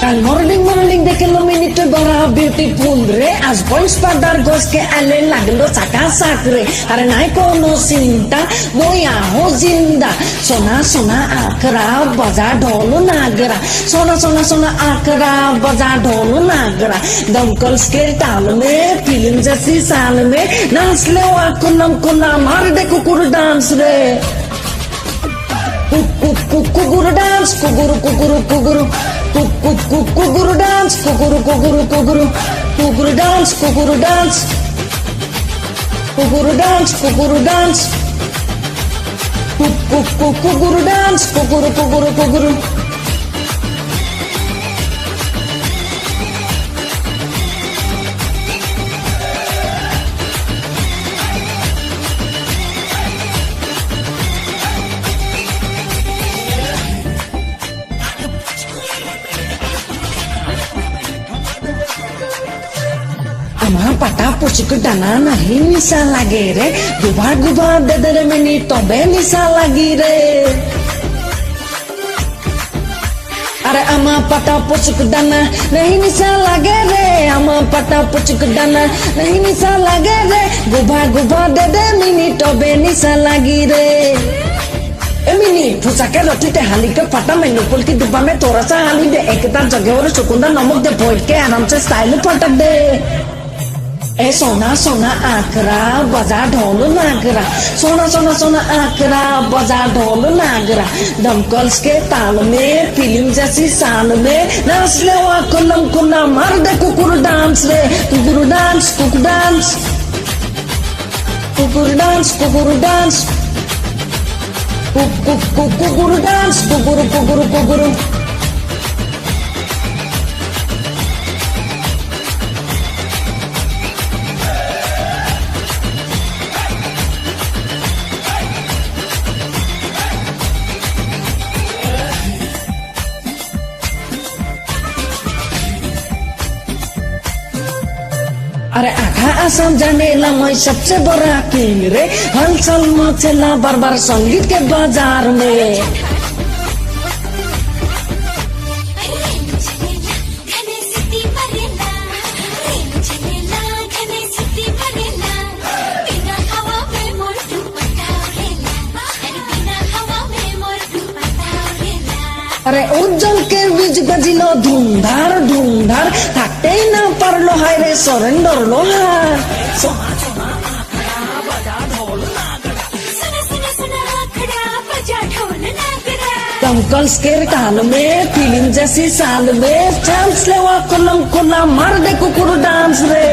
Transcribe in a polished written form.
morning morning देखेलो minute बड़ा beautiful रे आज बॉइस पादार गोस के आले लागलो चाका साकरे अरे नाई कोनो चिंता মই আহো জিন্দা সোনা সোনা আখরা बजा ढोल नागरा सोना सोना सोना आखरा बजा ढोल नागरा दमकल्स के ताल में फिल्म जैसी साल में नाच ले कुलम कुला मार दे कुकुर डांस रे कुकुर डांस कुकुर कुकुर कुकुर कुकुर डांस कुकुर कुकुर कुकुर कुकुर डांस कुकुर डांस कुकुर डांस कुकुर डांस कुकुर डांस कुकुर कुकुर कुकुर पटा पुचक डाना नहीं निशा लगे रे गुबा गुबा दे दे रे मिनी तबे निशा लगी रे अरे अमा पटा पुचक डाना नहीं निशा लगे रे अमा पटा पुचक डाना नहीं निशा लगे रे गुबा गुबा दे दे मिनी तबे निशा लगी रे मिनी फुसाके रोटी ते हाली के फटा मेनू पुल की डिब्बा में थोड़ा सा हाली दे एक तार जगह और चुकुंदर नमक दे भोज के आराम से स्टाइल फटक दे ए सोना सोना आखरा बजा ढोल नागरा सोना सोना सोना आखरा बजा ढोल नागरा दमकल्स के ताल में फिल्म जैसी साल में नाच ले कुलम कुला मार दे कुकुर डांस रे कुकुर डांस कुकुर डांस कुकुर डांस कुकुर डांस कुकुर डांस कुकुर कुकुर कुकुर अरे आखा आसाम जाने ला मैं सबसे बड़ा किंग रे हलचल मचेला बार बार संगीत के बाजार में अरे उज्जवल के बीच बजिलो धूमधार धूमधार थाकते ना परलो हाय रे सरेंडर लो हार सोना सोना आखड़ा बजा ढोल नागरा सोना सोना सोना आखड़ा बजा ढोल नागरा दमकल्स के ताल में फिल्म जैसी साल में चांस ले कुलम कुला मार दे कुकुर डांस रे